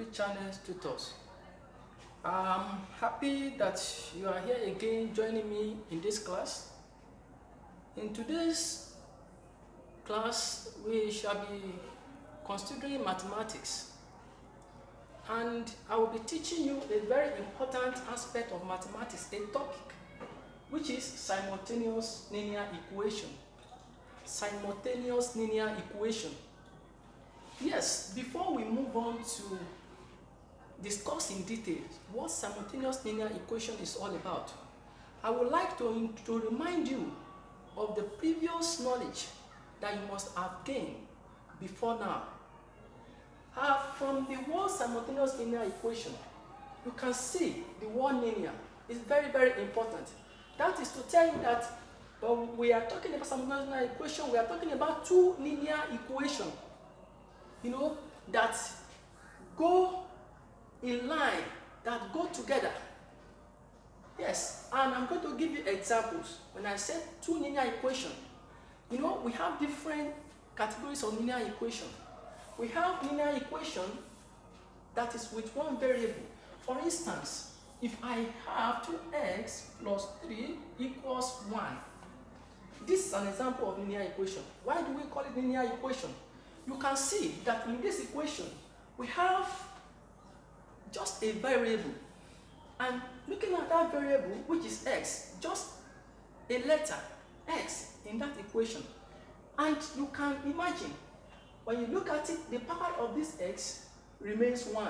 free channels tutors. I'm happy that you are here again joining me in this class. In today's class, we shall be considering mathematics, and I will be teaching you a very important aspect of mathematics, a topic which is simultaneous linear equation. Simultaneous linear equation. Yes, before we move on to discuss in detail what simultaneous linear equation is all about, I would like to remind you of the previous knowledge that you must have gained before now. From the word simultaneous linear equation, you can see the word linear is very, very important. That is to tell you that when we are talking about simultaneous linear equation, we are talking about two linear equations, that go in line, that go together. Yes, and I'm going to give you examples. When I said two linear equations, we have different categories of linear equation. We have linear equation that is with one variable. For instance, if I have 2x plus 3 equals 1, this is an example of linear equation. Why do we call it linear equation? You can see that in this equation, we have just a variable. And looking at that variable, which is x, just a letter, x, in that equation. And you can imagine, when you look at it, the power of this x remains 1.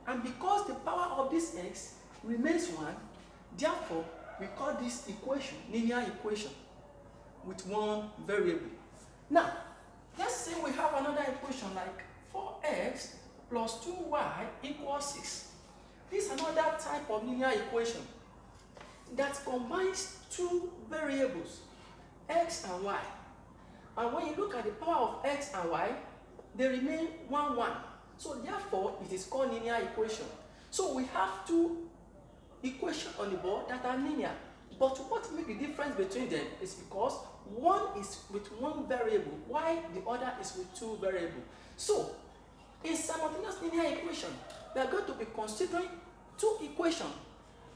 And because the power of this x remains 1, therefore, we call this equation linear equation with one variable. Now, let's say we have another equation like 4x plus 2y equals 6. This is another type of linear equation that combines two variables, x and y. And when you look at the power of x and y, they remain 1, 1. So therefore, it is called linear equation. So we have two equations on the board that are linear. But what makes the difference between them is because one is with one variable, while the other is with two variables. So, in simultaneous linear equation, we are going to be considering two equations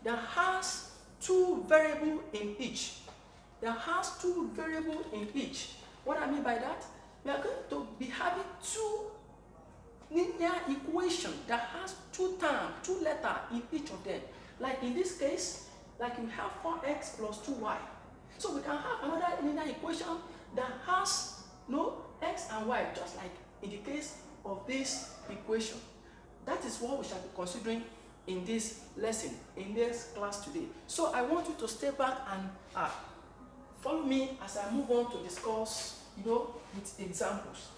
that has two variables in each. What I mean by that? We are going to be having two linear equations that has two terms, two letters in each of them. Like in this case, like we have 4x plus 2y. So we can have another linear equation that has x and y, just like in the case of this equation. That is what we shall be considering in this lesson, in this class today. So I want you to stay back and follow me as I move on to discuss, with examples.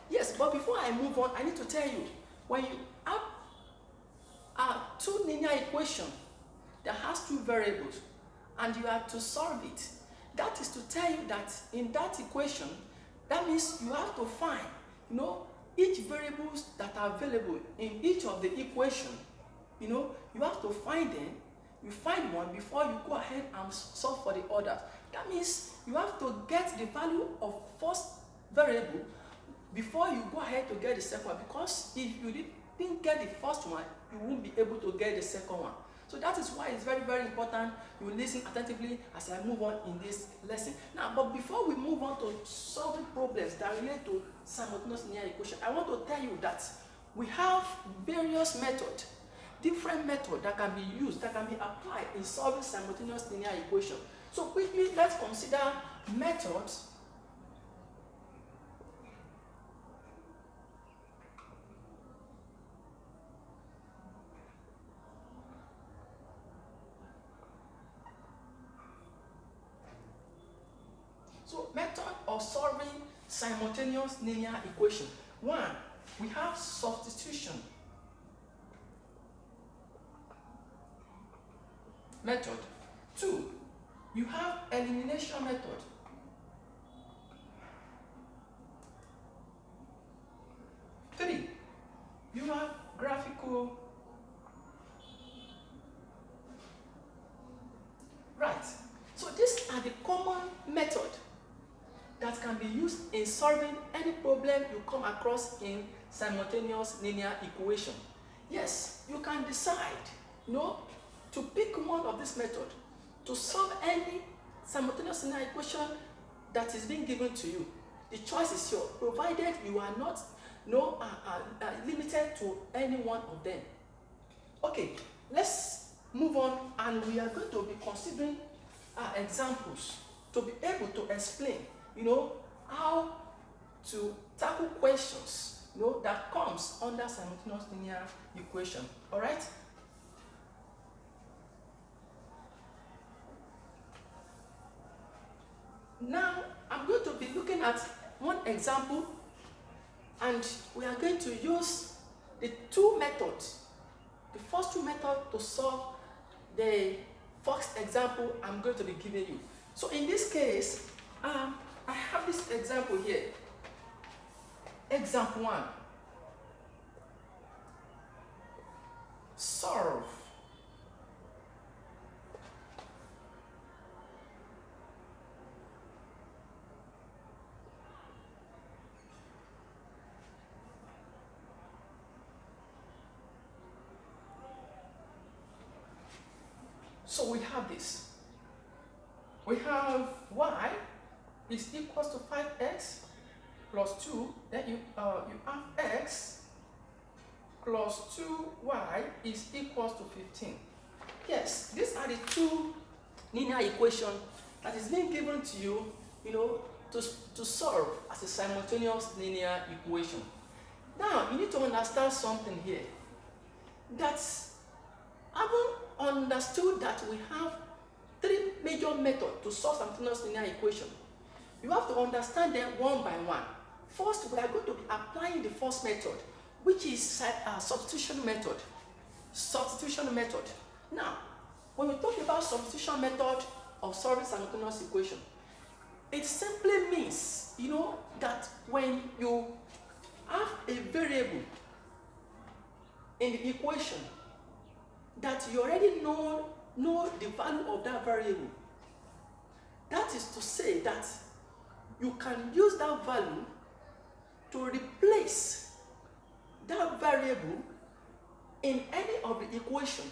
Yes, but before I move on, I need to tell you, when you have two linear equations that has two variables, and you have to solve it, that is to tell you that in that equation, that means you have to find, each variables that are available in each of the equation. You have to find them. You find one before you go ahead and solve for the others. That means you have to get the value of first variable before you go ahead to get the second one, because if you didn't get the first one, you won't be able to get the second one. So that is why it's very, very important you listen attentively as I move on in this lesson. Now, but before we move on to solving problems that relate to simultaneous linear equation, I want to tell you that we have various methods, different methods that can be used, that can be applied in solving simultaneous linear equation. So quickly, let's consider methods method of solving simultaneous linear equation. 1, we have substitution method. 2, you have elimination method. 3, you have graphical. Right. So these are the common methods that can be used in solving any problem you come across in simultaneous linear equation. Yes, you can decide, to pick one of this method to solve any simultaneous linear equation that is being given to you. The choice is yours, provided you are not limited to any one of them. Okay, let's move on, and we are going to be considering examples to be able to explain, how to tackle questions, that comes under simultaneous linear equation. All right? Now, I'm going to be looking at one example, and we are going to use the two methods, the first two methods to solve the first example I'm going to be giving you. So in this case, I have this example here. Example 1. Solve so we have this. We have y is equals to 5x plus 2, then you have x plus 2y is equals to 15. Yes, these are the two linear equations that is being given to you, to solve as a simultaneous linear equation. Now, you need to understand something here. That's, having understood that we have three major methods to solve simultaneous linear equation, you have to understand them one by one. First, we are going to be applying the first method, which is substitution method. Substitution method. Now, when we talk about substitution method of solving simultaneous equation, it simply means, that when you have a variable in the equation that you already know the value of that variable, that is to say that you can use that value to replace that variable in any of the equation,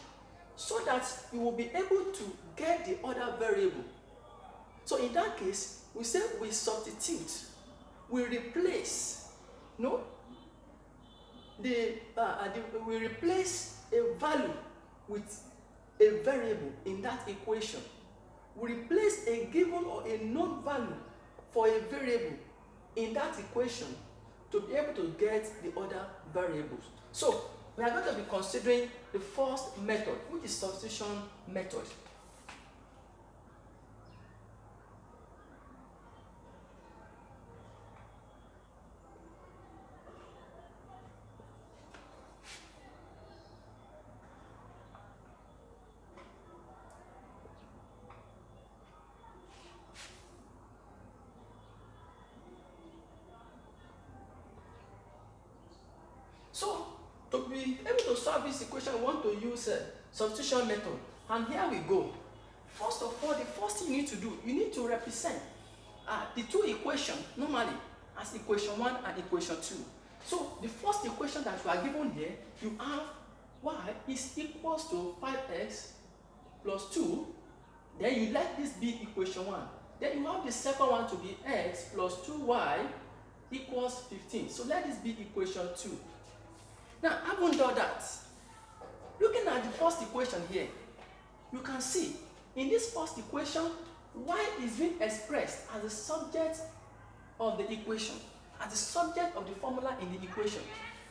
so that you will be able to get the other variable. So in that case, we say we substitute, we replace, we replace a value with a variable in that equation. We replace a given or a known value for a variable in that equation to be able to get the other variables. So we are going to be considering the first method, which is substitution method. So, to be able to solve this equation, we want to use substitution method. And here we go. First of all, the first thing you need to do, you need to represent the two equations normally as equation 1 and equation 2. So, the first equation that you are given here, you have y is equals to 5x plus 2. Then you let this be equation 1. Then you have the second one to be x plus 2y equals 15. So, let this be equation 2. Now, having done that, looking at the first equation here, you can see in this first equation, y is being expressed as the subject of the equation, as the subject of the formula in the equation.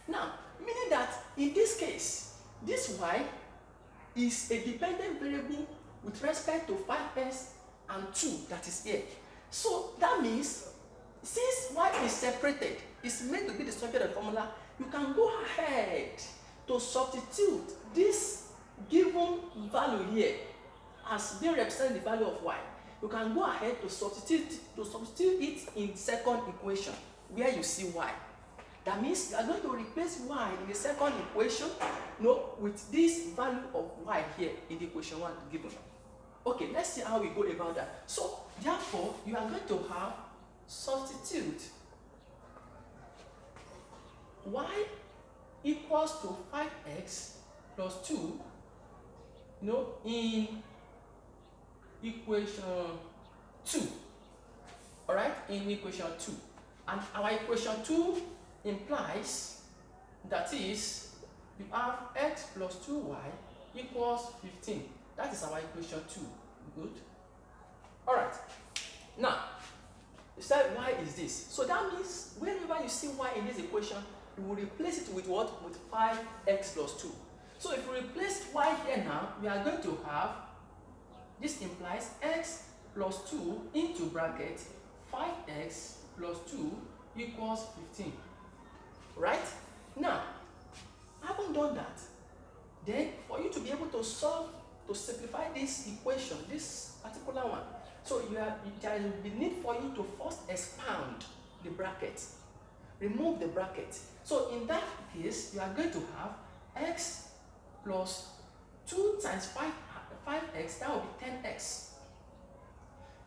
Now, meaning that in this case, this y is a dependent variable with respect to 5s and 2 that is here. So that means, since y is separated, it's meant to be the subject of the formula, you can go ahead to substitute this given value here as being representing the value of y. You can go ahead to substitute it in second equation where you see y. That means you are going to replace y in the second equation, with this value of y here in the equation 1 given. Okay, let's see how we go about that. So therefore, you are going to have substitute y equals to 5x plus 2, in equation 2. Alright, in equation 2. And our equation 2 implies, that is, you have x plus 2y equals 15. That is our equation 2. Good. Alright. Now, you said y is this. So that means whenever you see y in this equation, you will replace it with what? With 5x plus 2. So if we replace y here now, we are going to have, this implies x plus 2 into bracket 5x plus 2 equals 15. Right? Now, having done that, then for you to be able to solve, to simplify this equation, this particular one, so there will be need for you to first expand the bracket, remove the bracket. So in that case, you are going to have x plus 2 times 5x, that will be 10x.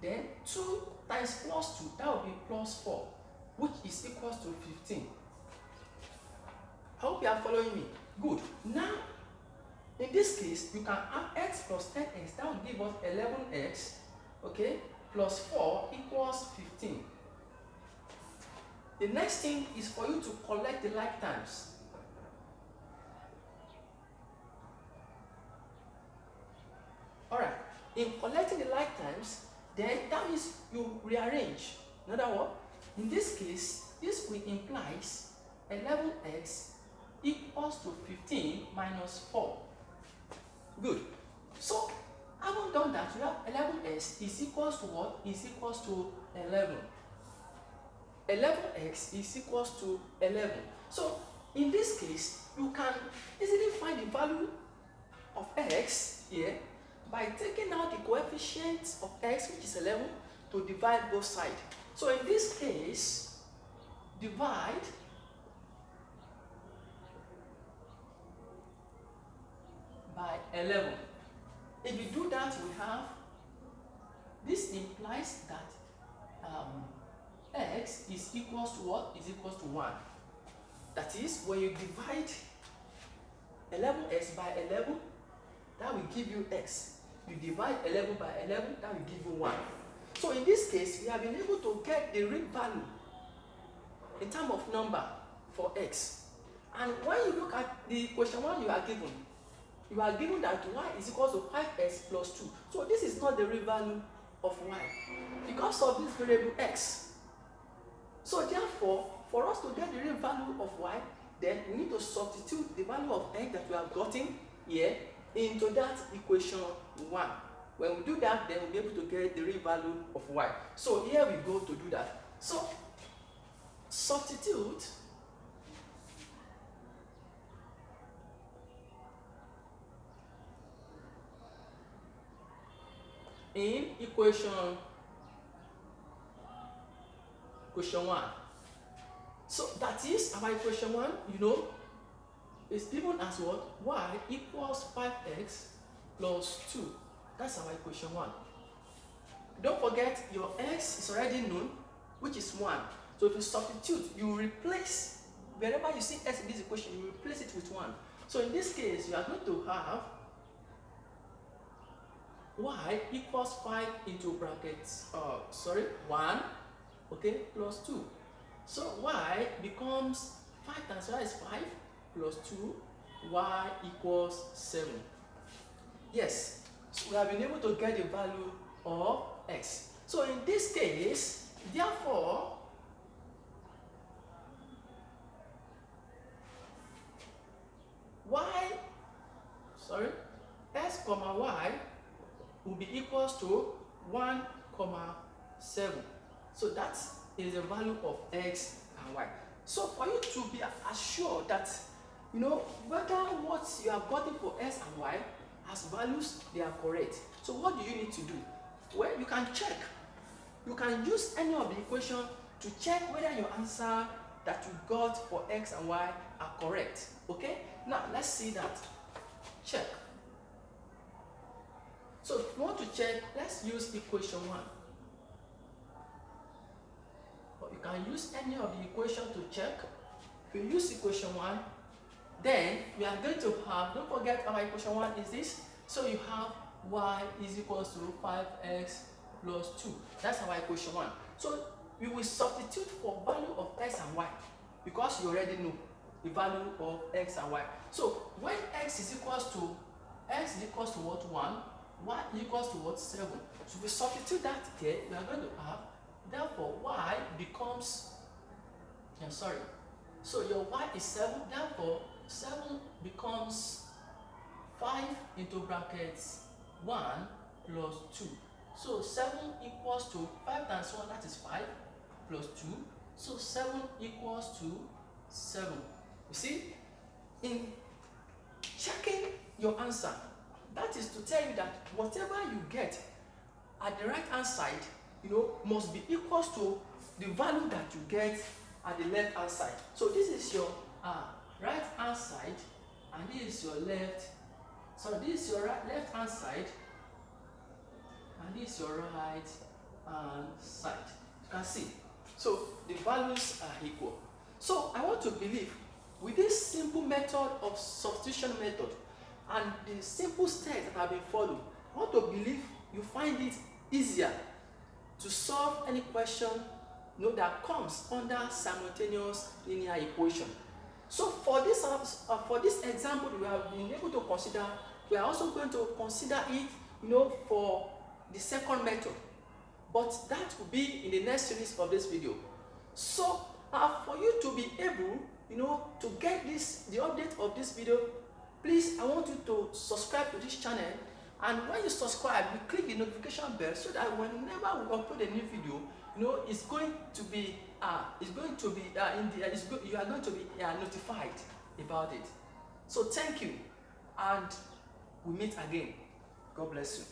Then 2 times plus 2, that will be plus 4, which is equals to 15. I hope you are following me. Good. Now, in this case, you can add x plus 10x, that will give us 11x, okay, plus 4 equals 15. The next thing is for you to collect the like terms. Alright, in collecting the like terms, then that means you rearrange. In other words, in this case, this will implies 11x equals to 15 minus 4. Good. So, having done that, we have 11x is equals to what? Is equals to 11. 11x is equals to 11. So, in this case, you can easily find the value of x here by taking out the coefficient of x, which is 11, to divide both sides. So, in this case, divide by 11. If you do that, we have, this implies that x is equals to what? Is equals to 1. That is, when you divide 11x by 11, that will give you x. You divide 11 by 11, that will give you 1. So in this case, we have been able to get the real value in terms of number for x. And when you look at the question 1 you are given that y is equal to 5x plus 2. So this is not the real value of y because of this variable x. So therefore, for us to get the real value of y, then we need to substitute the value of x that we have gotten here into that equation 1. When we do that, then we'll be able to get the real value of y. So here we go to do that. So substitute in equation 1. So that is our equation 1, is given as what? Y equals 5x plus 2. That's our equation 1. Don't forget your x is already known, which is 1. So if you substitute, you replace, wherever you see x in this equation, you replace it with 1. So in this case, you are going to have y equals 5 into brackets, 1, okay, plus 2. So y becomes 5 times y is 5 plus 2, y equals 7. Yes, so we have been able to get the value of x. So in this case, therefore, x comma y will be equals to 1 comma 7. So that is the value of x and y. So for you to be assured that whether what you have gotten for x and y as values, they are correct. So what do you need to do? Well, you can check. You can use any of the equation to check whether your answer that you got for x and y are correct. Okay? Now let's see that. Check. So if you want to check, let's use equation 1. But you can use any of the equation to check. we use equation 1, then we are going to have, don't forget our equation 1 is this, so you have y is equals to 5x plus 2. That's our equation 1. So we will substitute for value of x and y because you already know the value of x and y. So when x is equals to what? 1, y equals to what? 7. So we substitute that there, we are going to have, therefore y becomes, so your y is 7, therefore 7 becomes 5 into brackets 1 plus 2. So 7 equals to 5 times 1, that is 5 plus 2. So 7 equals to 7. You see, in checking your answer, that is to tell you that whatever you get at the right hand side, must be equals to the value that you get at the left hand side. So this is your right hand side, and this is your left. So this is your left hand side, and this is your right hand side. You can see. So the values are equal. So I want to believe with this simple method of substitution method and the simple steps that have been followed, I want to believe you find it easier to solve any question that comes under simultaneous linear equation. So for this example we have been able to consider, we are also going to consider it for the second method, but that will be in the next series of this video. So for you to be able to get the update of this video, please, I want you to subscribe to this channel, and when you subscribe, you click the notification bell so that whenever we upload a new video, you are going to be notified about it. So thank you, and we meet again. God bless you.